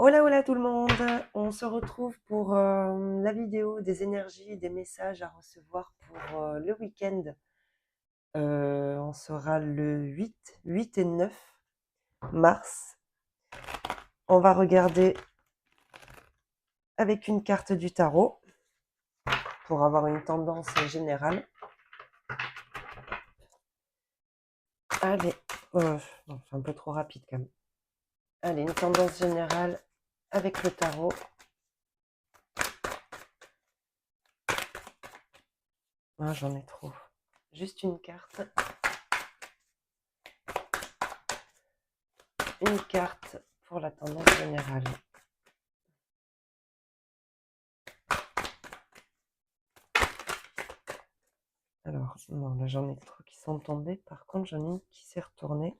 Hola, hola tout le monde! On se retrouve pour la vidéo des énergies et des messages à recevoir pour le week-end. On sera le 8 et 9 mars. On va regarder avec une carte du tarot pour avoir une tendance générale. Allez, non, c'est un peu trop rapide quand même. Allez, une tendance générale avec le tarot. Ah, j'en ai trop. Juste une carte. Une carte pour la tendance générale. Alors, non, là j'en ai trop qui sont tombés. Par contre, j'en ai une qui s'est retournée.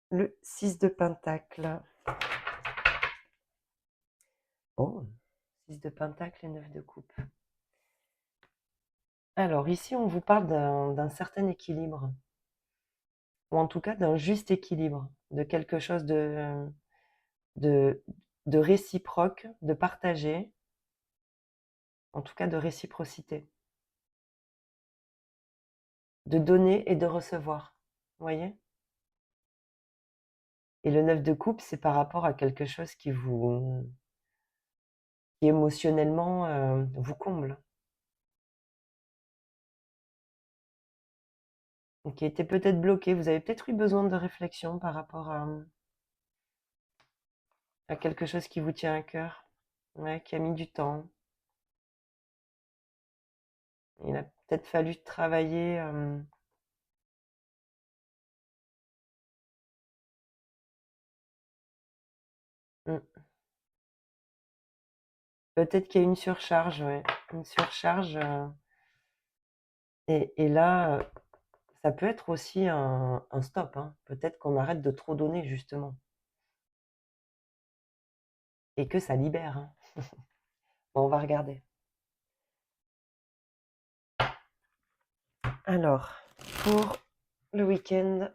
Le 6 de Pentacle. Oh, 6 de Pentacle et 9 de Coupe. Alors, ici, on vous parle d'un certain équilibre. Ou en tout cas, d'un juste équilibre. De quelque chose de, de réciproque, de partagé. En tout cas, de réciprocité. De donner et de recevoir. Vous voyez? Et le 9 de Coupe, c'est par rapport à quelque chose qui émotionnellement vous comble. Qui était peut-être bloqué. Vous avez peut-être eu besoin de réflexion par rapport à quelque chose qui vous tient à cœur, ouais, qui a mis du temps. Il a peut-être fallu travailler. Hmm. Peut-être qu'il y a une surcharge, ouais. Une surcharge. Et là, ça peut être aussi un stop, hein. Peut-être qu'on arrête de trop donner, justement. Et que ça libère, hein. Bon, on va regarder. Alors, pour le week-end,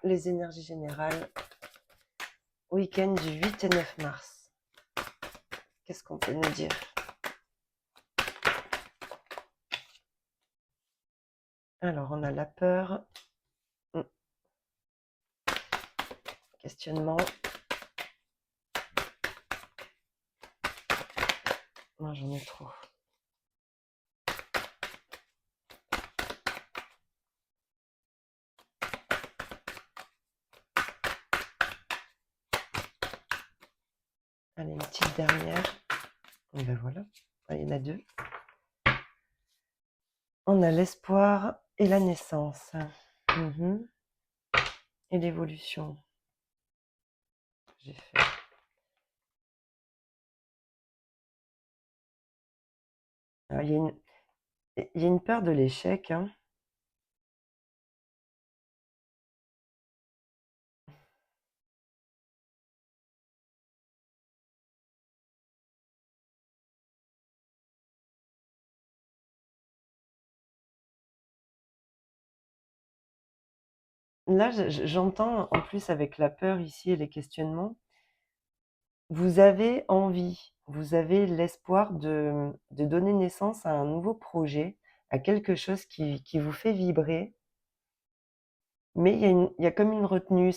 les énergies générales, week-end du 8 et 9 mars. Qu'est-ce qu'on peut nous dire? Alors, on a la peur, questionnement. Non, j'en ai trop. Allez, une petite dernière. Et ben voilà, il y en a deux. On a l'espoir et la naissance. Et l'évolution. J'ai fait. Alors, il y a une peur de l'échec, hein. Là, j'entends en plus avec la peur ici et les questionnements, vous avez envie, vous avez l'espoir de donner naissance à un nouveau projet, à quelque chose qui vous fait vibrer, mais il y a comme une retenue.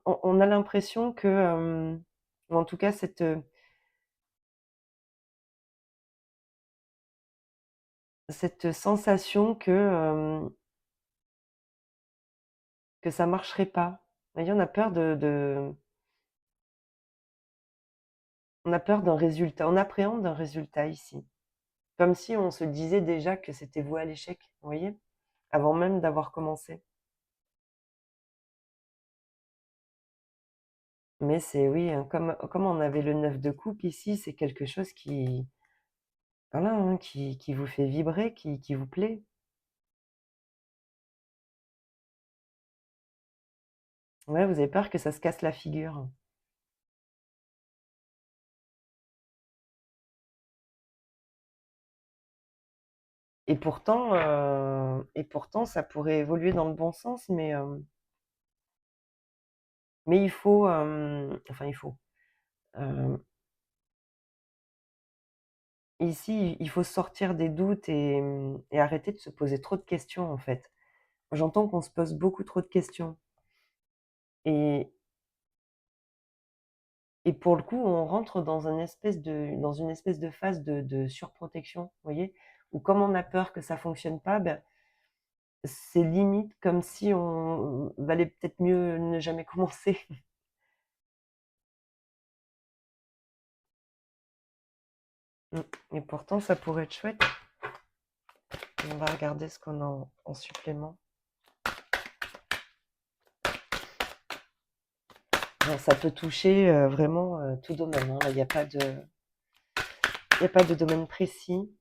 On a l'impression que, ou en tout cas cette sensation que ça marcherait pas. Vous voyez, on a peur d'un résultat, on appréhende un résultat ici. Comme si on se disait déjà que c'était voué à l'échec, vous voyez? Avant même d'avoir commencé. Mais c'est oui, hein, comme on avait le 9 de coupe ici, c'est quelque chose qui, voilà, hein, qui vous fait vibrer, qui vous plaît. Ouais, vous avez peur que ça se casse la figure. Et pourtant, ça pourrait évoluer dans le bon sens, mais Mais il faut, enfin il faut, hem, ici, il faut sortir des doutes et arrêter de se poser trop de questions, en fait. J'entends qu'on se pose beaucoup trop de questions et pour le coup, on rentre dans une espèce de phase de surprotection, vous voyez? Où comme on a peur que ça fonctionne pas, ben, c'est limite comme si on valait peut-être mieux ne jamais commencer. Mmh, et pourtant ça pourrait être chouette. On va regarder ce qu'on a en supplément. Bon, ça peut toucher, vraiment, tout domaine, hein. Là, il y a pas de domaine précis.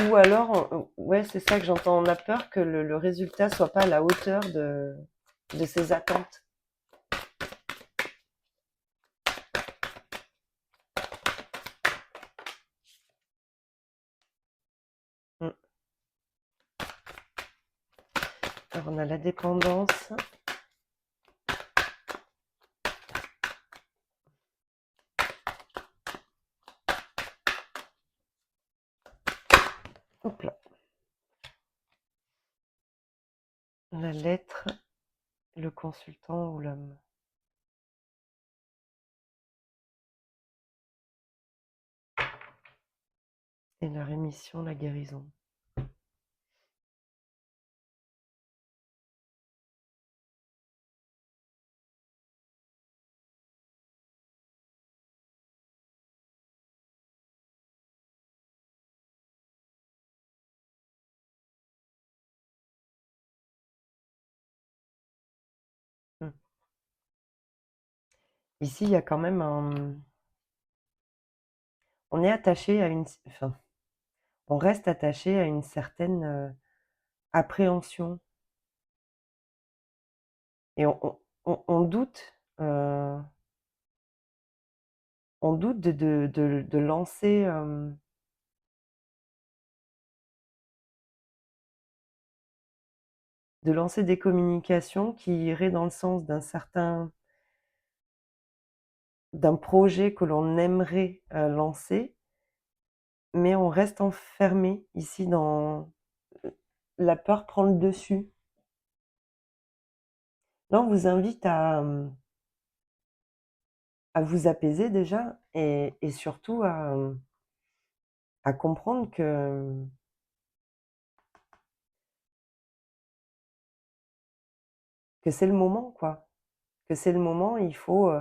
Ou alors, ouais, c'est ça que j'entends. On a peur que le résultat soit pas à la hauteur de ses attentes. Mmh. Alors on a la dépendance. Hop là. La lettre, le consultant ou l'homme. Et la rémission, la guérison. Mmh. Ici, il y a quand même on est attaché à enfin, on reste attaché à une certaine, appréhension et on doute, on doute de lancer, des communications qui iraient dans le sens d'un projet que l'on aimerait, lancer, mais on reste enfermé ici dans la peur prend le dessus. Là, on vous invite à vous apaiser déjà et surtout à comprendre que c'est le moment, quoi. Que c'est le moment, il faut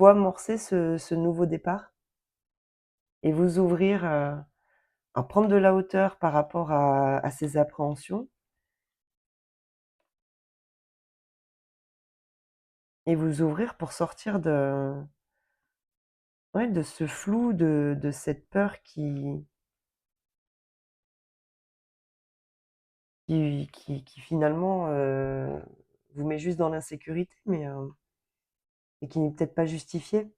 amorcer ce nouveau départ et vous ouvrir, à prendre de la hauteur par rapport à ces appréhensions et vous ouvrir pour sortir de ouais, de ce flou, de cette peur qui finalement, vous met juste dans l'insécurité, mais et qui n'est peut-être pas justifiée.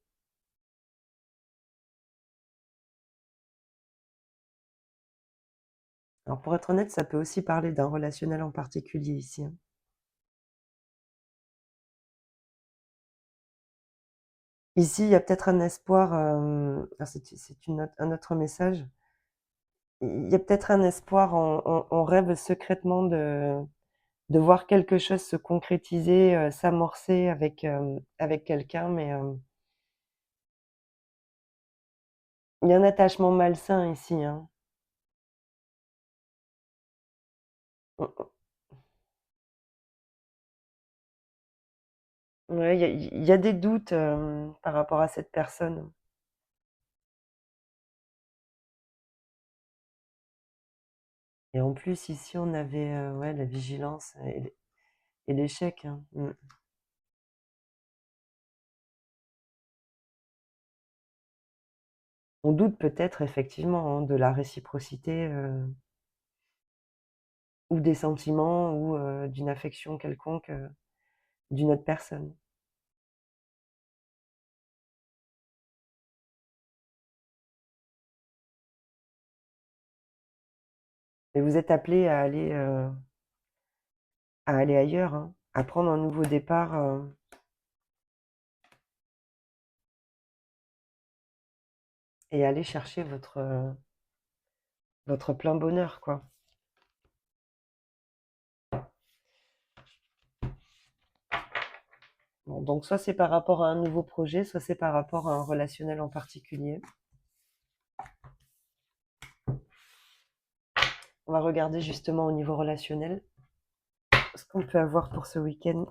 Alors pour être honnête, ça peut aussi parler d'un relationnel en particulier ici, hein. Ici, il y a peut-être un espoir, ah c'est un autre message. Il y a peut-être un espoir, on rêve secrètement de voir quelque chose se concrétiser, s'amorcer avec quelqu'un, mais il y a un attachement malsain ici, hein. On Ouais, il y a des doutes, par rapport à cette personne et en plus ici on avait, ouais, la vigilance et l'échec, hein. Mmh. On doute peut-être effectivement, hein, de la réciprocité, ou des sentiments ou, d'une affection quelconque, d'une autre personne. Et vous êtes appelés à aller, à aller ailleurs, hein, à prendre un nouveau départ et aller chercher votre plein bonheur, quoi. Bon, donc soit c'est par rapport à un nouveau projet, soit c'est par rapport à un relationnel en particulier. On va regarder justement au niveau relationnel ce qu'on peut avoir pour ce week-end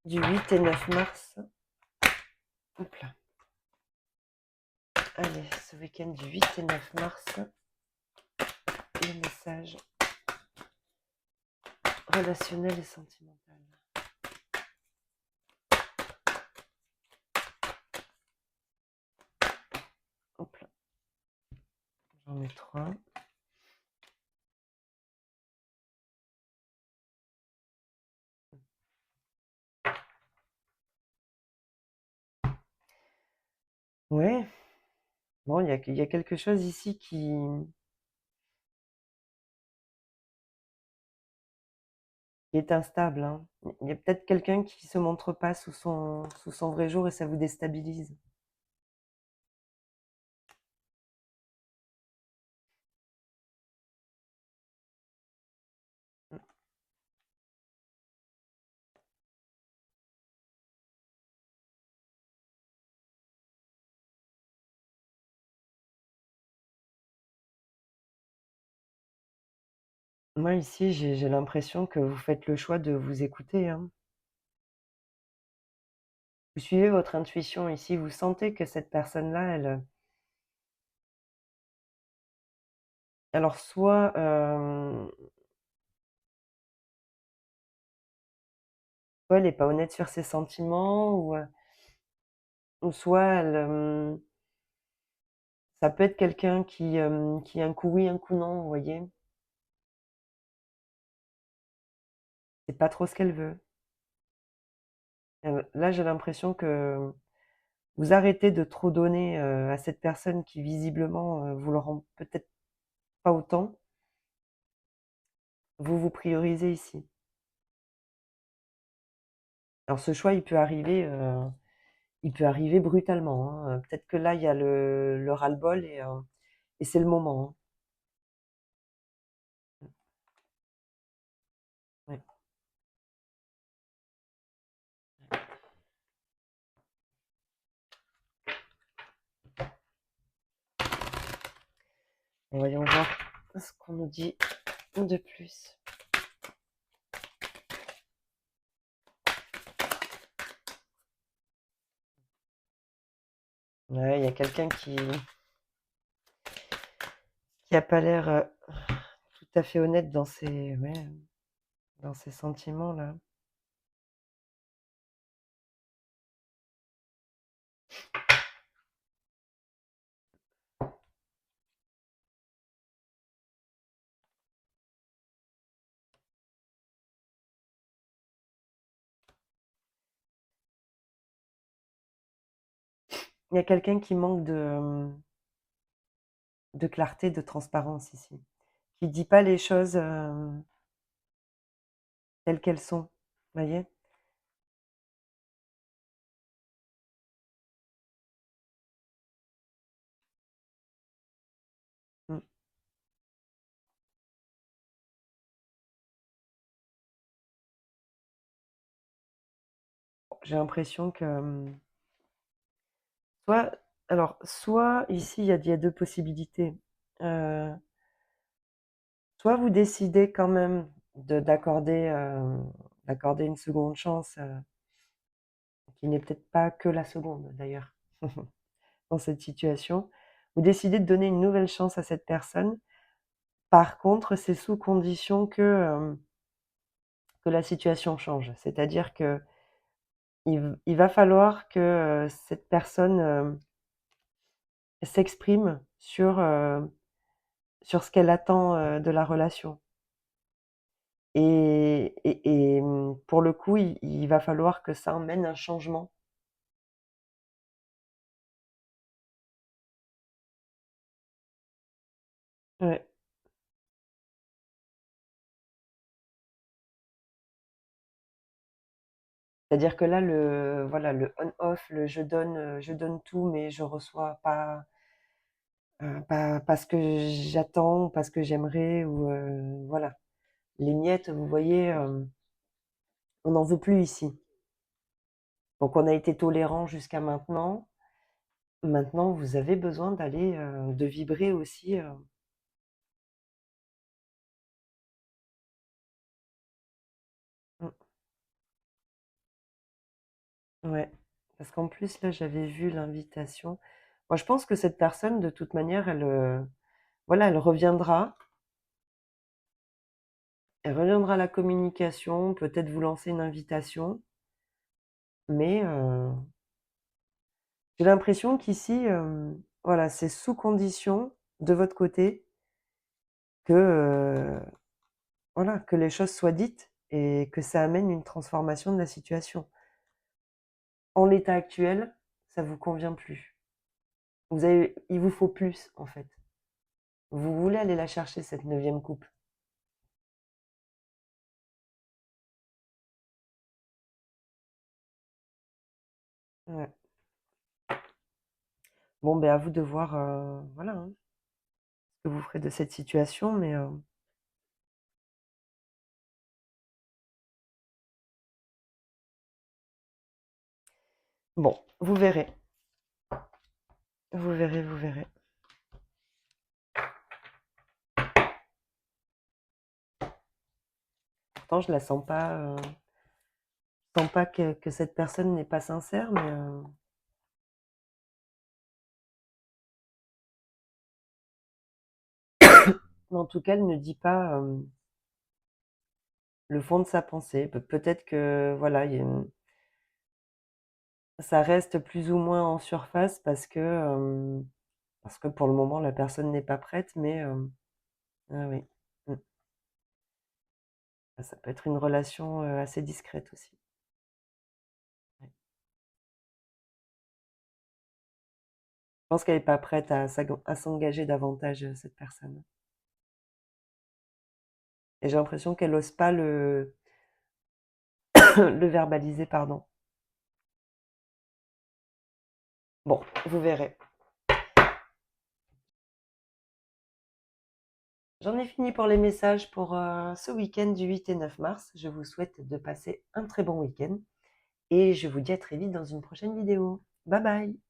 du 8 et 9 mars. Hop là. Allez, ce week-end du 8 et 9 mars, les messages relationnels et sentimentaux. Hop là. J'en mets 3. Ouais. Bon, il y a quelque chose ici qui est instable, hein. Il y a peut-être quelqu'un qui se montre pas sous son vrai jour et ça vous déstabilise. Moi, ici, j'ai l'impression que vous faites le choix de vous écouter, hein. Vous suivez votre intuition ici, vous sentez que cette personne-là, alors soit elle est pas honnête sur ses sentiments ou soit ça peut être quelqu'un qui un coup oui, un coup non, vous voyez? C'est pas trop ce qu'elle veut. Là, j'ai l'impression que vous arrêtez de trop donner, à cette personne qui visiblement, vous le rend peut-être pas autant. Vous vous priorisez ici. Alors ce choix, il peut arriver brutalement, hein, peut-être que là, il y a le ras-le-bol et c'est le moment, hein. Ouais. Voyons voir ce qu'on nous dit de plus. Ouais, il y a quelqu'un qui a pas l'air, tout à fait honnête dans dans ses sentiments là. Il y a quelqu'un qui manque de clarté, de transparence ici, qui dit pas les choses, telles qu'elles sont, voyez? Mmh. J'ai l'impression que, soit soit ici il y a 2 possibilités, heu, soit vous décidez quand même d'accorder une seconde chance, qui n'est peut-être pas que la seconde d'ailleurs, dans cette situation. Vous décidez de donner une nouvelle chance à cette personne. Par contre, c'est sous condition que la situation change. C'est-à-dire que il va falloir que, cette personne, s'exprime sur ce qu'elle attend, de la relation pour le coup, il va falloir que ça emmène un changement. Ouais, C'est-à-dire que là, voilà, le on-off, je donne tout, mais je reçois pas ce que j'attends, pas ce que j'aimerais, ou voilà. Les miettes, vous voyez, on n'en veut plus ici. Donc on a été tolérant jusqu'à maintenant. Maintenant, vous avez besoin d'aller, de vibrer aussi. Mm, ouais. Parce qu'en plus, là, j'avais vu l'invitation. Moi, je pense que cette personne, de toute manière, voilà, elle reviendra à la communication, peut-être vous lancer une invitation, mais j'ai l'impression qu'ici, voilà, c'est sous condition de votre côté que, voilà, que les choses soient dites et que ça amène une transformation de la situation. En l'état actuel, ça vous convient plus. Il vous faut plus, en fait. Vous voulez aller la chercher, cette 9e coupe. Ouais. Bon, ben à vous de voir, voilà, hein, ce que vous ferez de cette situation, mais bon, vous verrez. Vous verrez, vous verrez. Pourtant, je la sens pas que cette personne n'est pas sincère, mais en tout cas, elle ne dit pas le fond de sa pensée. Peut-être que voilà, ça reste plus ou moins en surface parce que pour le moment, la personne n'est pas prête, mais ah oui. Mm. Ça peut être une relation assez discrète aussi. Ouais. Je pense qu'elle n'est pas prête à s'engager davantage, cette personne. Et j'ai l'impression qu'elle n'ose pas le verbaliser, pardon. Bon, vous verrez. J'en ai fini pour les messages pour ce week-end du 8 et 9 mars. Je vous souhaite de passer un très bon week-end et je vous dis à très vite dans une prochaine vidéo. Bye bye!